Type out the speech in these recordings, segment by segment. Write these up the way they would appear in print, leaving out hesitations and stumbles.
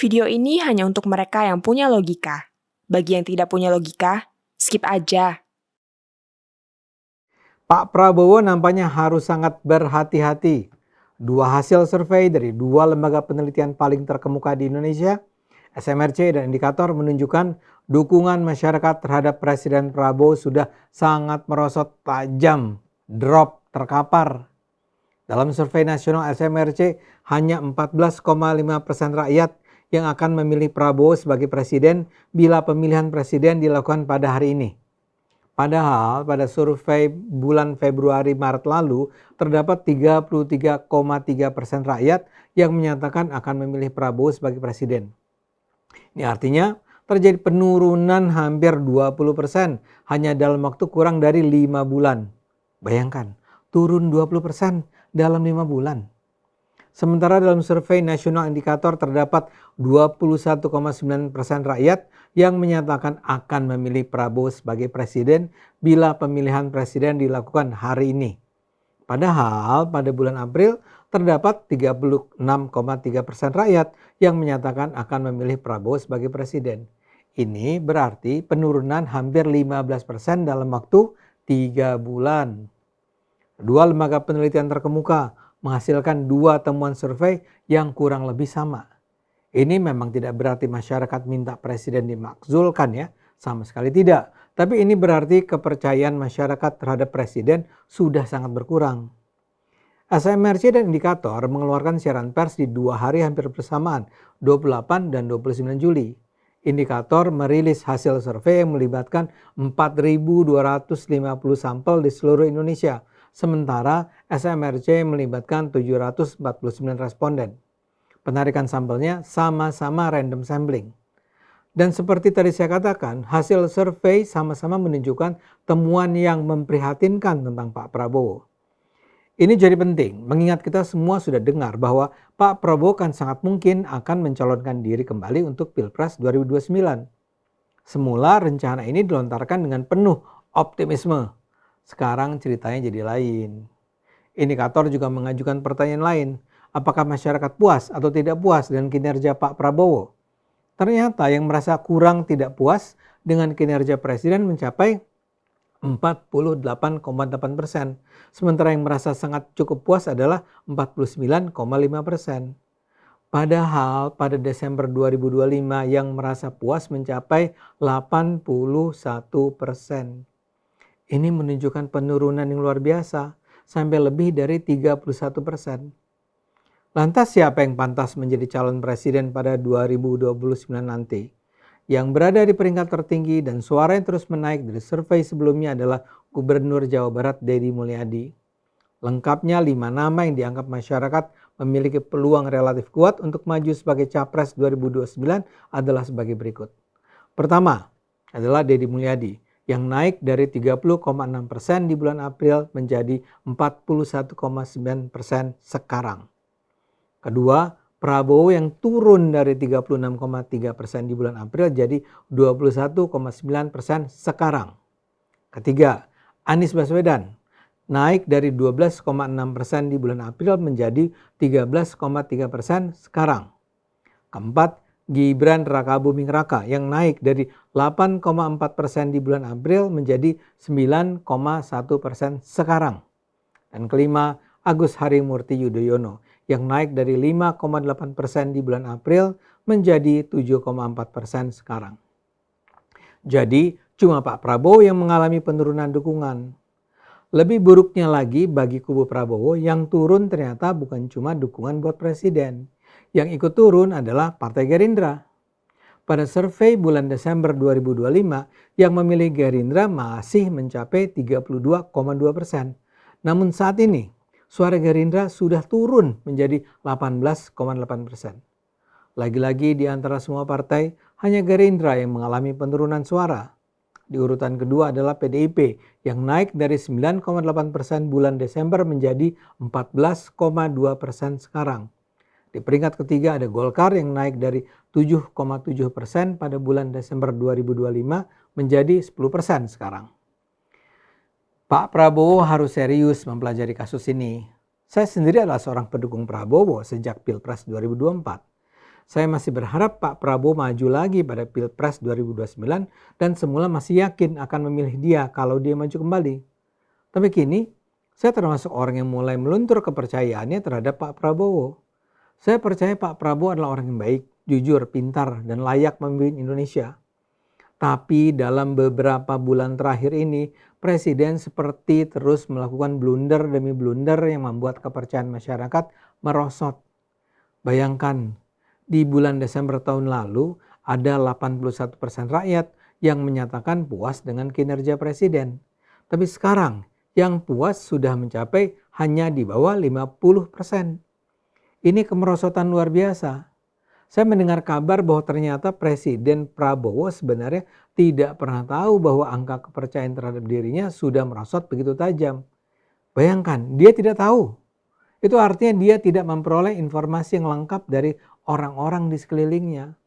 Video ini hanya untuk mereka yang punya logika. Bagi yang tidak punya logika, skip aja. Pak Prabowo nampaknya harus sangat berhati-hati. Dua hasil survei dari dua lembaga penelitian paling terkemuka di Indonesia, SMRC dan Indikator, menunjukkan dukungan masyarakat terhadap Presiden Prabowo sudah sangat merosot tajam, drop terkapar. Dalam survei nasional SMRC, hanya 14,5% rakyat yang akan memilih Prabowo sebagai presiden bila pemilihan presiden dilakukan pada hari ini. Padahal pada survei bulan Februari-Maret lalu terdapat 33,3% rakyat yang menyatakan akan memilih Prabowo sebagai presiden. Ini artinya terjadi penurunan hampir 20% hanya dalam waktu kurang dari 5 bulan. Bayangkan, turun 20% dalam 5 bulan. Sementara dalam survei nasional Indikator terdapat 21,9% rakyat yang menyatakan akan memilih Prabowo sebagai presiden bila pemilihan presiden dilakukan hari ini. Padahal pada bulan April terdapat 36,3% rakyat yang menyatakan akan memilih Prabowo sebagai presiden. Ini berarti penurunan hampir 15% dalam waktu 3 bulan. Dua lembaga penelitian terkemuka menghasilkan dua temuan survei yang kurang lebih sama. Ini memang tidak berarti masyarakat minta presiden dimakzulkan ya, sama sekali tidak. Tapi ini berarti kepercayaan masyarakat terhadap presiden sudah sangat berkurang. SMRC dan Indikator mengeluarkan siaran pers di 2 hari hampir bersamaan, 28 dan 29 Juli. Indikator merilis hasil survei yang melibatkan 4.250 sampel di seluruh Indonesia. Sementara SMRC melibatkan 749 responden. Penarikan sampelnya sama-sama random sampling. Dan seperti tadi saya katakan, hasil survei sama-sama menunjukkan temuan yang memprihatinkan tentang Pak Prabowo. Ini jadi penting, mengingat kita semua sudah dengar bahwa Pak Prabowo kan sangat mungkin akan mencalonkan diri kembali untuk Pilpres 2029. Semula rencana ini dilontarkan dengan penuh optimisme. Sekarang ceritanya jadi lain. Indikator juga mengajukan pertanyaan lain. Apakah masyarakat puas atau tidak puas dengan kinerja Pak Prabowo? Ternyata yang merasa kurang tidak puas dengan kinerja presiden mencapai 48,8%. Sementara yang merasa sangat cukup puas adalah 49,5%. Padahal pada Desember 2025 yang merasa puas mencapai 81%. Ini menunjukkan penurunan yang luar biasa, sampai lebih dari 31%. Lantas siapa yang pantas menjadi calon presiden pada 2029 nanti? Yang berada di peringkat tertinggi dan suara yang terus menaik dari survei sebelumnya adalah Gubernur Jawa Barat Deddy Mulyadi. Lengkapnya 5 nama yang dianggap masyarakat memiliki peluang relatif kuat untuk maju sebagai Capres 2029 adalah sebagai berikut. Pertama adalah Deddy Mulyadi yang naik dari 30,6% di bulan April menjadi 41,9% sekarang. Kedua, Prabowo yang turun dari 36,3% di bulan April jadi 21,9% sekarang. Ketiga, Anies Baswedan naik dari 12,6% di bulan April menjadi 13,3% sekarang. Keempat, Gibran Rakabuming Raka yang naik dari 8,4% di bulan April menjadi 9,1% sekarang. Dan kelima, Agus Harimurti Yudhoyono yang naik dari 5,8% di bulan April menjadi 7,4% sekarang. Jadi cuma Pak Prabowo yang mengalami penurunan dukungan. Lebih buruknya lagi bagi kubu Prabowo yang turun ternyata bukan cuma dukungan buat presiden. Yang ikut turun adalah Partai Gerindra. Pada survei bulan Desember 2025 yang memilih Gerindra masih mencapai 32,2%. Namun saat ini suara Gerindra sudah turun menjadi 18,8%. Lagi-lagi di antara semua partai hanya Gerindra yang mengalami penurunan suara. Di urutan kedua adalah PDIP yang naik dari 9,8% bulan Desember menjadi 14,2% sekarang. Di peringkat ketiga ada Golkar yang naik dari 7,7% pada bulan Desember 2025 menjadi 10% sekarang. Pak Prabowo harus serius mempelajari kasus ini. Saya sendiri adalah seorang pendukung Prabowo sejak Pilpres 2024. Saya masih berharap Pak Prabowo maju lagi pada Pilpres 2029 dan semula masih yakin akan memilih dia kalau dia maju kembali. Tapi kini, saya termasuk orang yang mulai meluntur kepercayaannya terhadap Pak Prabowo. Saya percaya Pak Prabowo adalah orang yang baik, jujur, pintar, dan layak memimpin Indonesia. Tapi dalam beberapa bulan terakhir ini, Presiden seperti terus melakukan blunder demi blunder yang membuat kepercayaan masyarakat merosot. Bayangkan, di bulan Desember tahun lalu ada 81% rakyat yang menyatakan puas dengan kinerja Presiden. Tapi sekarang yang puas sudah mencapai hanya di bawah 50%. Ini kemerosotan luar biasa. Saya mendengar kabar bahwa ternyata Presiden Prabowo sebenarnya tidak pernah tahu bahwa angka kepercayaan terhadap dirinya sudah merosot begitu tajam. Bayangkan, dia tidak tahu. Itu artinya dia tidak memperoleh informasi yang lengkap dari orang-orang di sekelilingnya.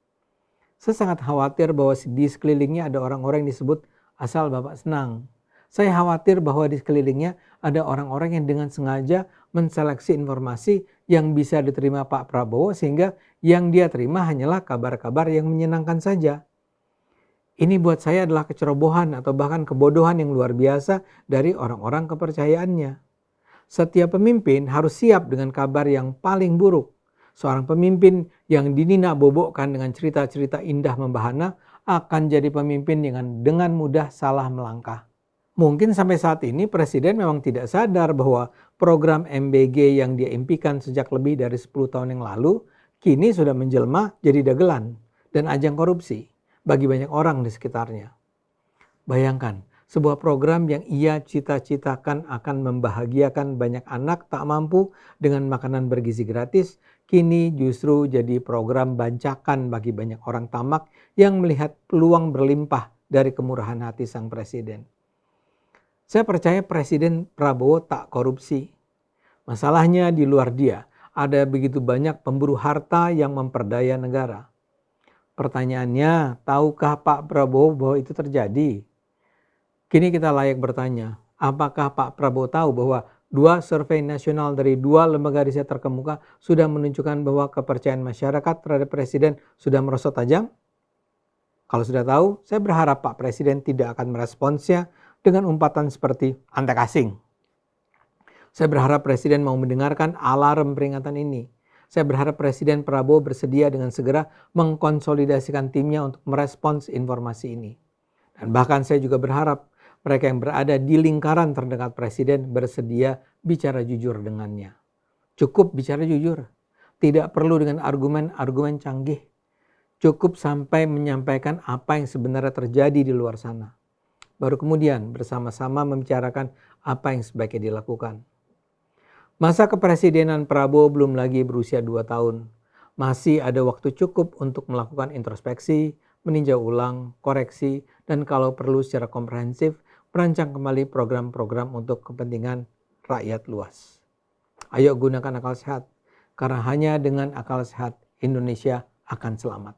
Saya sangat khawatir bahwa di sekelilingnya ada orang-orang yang disebut asal Bapak senang. Saya khawatir bahwa di sekelilingnya ada orang-orang yang dengan sengaja menseleksi informasi yang bisa diterima Pak Prabowo sehingga yang dia terima hanyalah kabar-kabar yang menyenangkan saja. Ini buat saya adalah kecerobohan atau bahkan kebodohan yang luar biasa dari orang-orang kepercayaannya. Setiap pemimpin harus siap dengan kabar yang paling buruk. Seorang pemimpin yang dinina-bobokkan dengan cerita-cerita indah membahana akan jadi pemimpin yang dengan mudah salah melangkah. Mungkin sampai saat ini Presiden memang tidak sadar bahwa program MBG yang dia impikan sejak lebih dari 10 tahun yang lalu kini sudah menjelma jadi dagelan dan ajang korupsi bagi banyak orang di sekitarnya. Bayangkan, sebuah program yang ia cita-citakan akan membahagiakan banyak anak tak mampu dengan makanan bergizi gratis, kini justru jadi program bancakan bagi banyak orang tamak yang melihat peluang berlimpah dari kemurahan hati sang presiden. Saya percaya Presiden Prabowo tak korupsi. Masalahnya di luar dia, ada begitu banyak pemburu harta yang memperdaya negara. Pertanyaannya, tahukah Pak Prabowo bahwa itu terjadi? Kini kita layak bertanya, apakah Pak Prabowo tahu bahwa 2 survei nasional dari 2 lembaga riset terkemuka sudah menunjukkan bahwa kepercayaan masyarakat terhadap Presiden sudah merosot tajam? Kalau sudah tahu, saya berharap Pak Presiden tidak akan meresponsnya dengan umpatan seperti antek asing. Saya berharap Presiden mau mendengarkan alarm peringatan ini. Saya berharap Presiden Prabowo bersedia dengan segera mengkonsolidasikan timnya untuk merespons informasi ini. Dan bahkan saya juga berharap mereka yang berada di lingkaran terdekat Presiden bersedia bicara jujur dengannya. Cukup bicara jujur. Tidak perlu dengan argumen-argumen canggih. Cukup sampai menyampaikan apa yang sebenarnya terjadi di luar sana. Baru kemudian bersama-sama membicarakan apa yang sebaiknya dilakukan. Masa kepresidenan Prabowo belum lagi berusia 2 tahun. Masih ada waktu cukup untuk melakukan introspeksi, meninjau ulang, koreksi, dan kalau perlu secara komprehensif, merancang kembali program-program untuk kepentingan rakyat luas. Ayo gunakan akal sehat, karena hanya dengan akal sehat Indonesia akan selamat.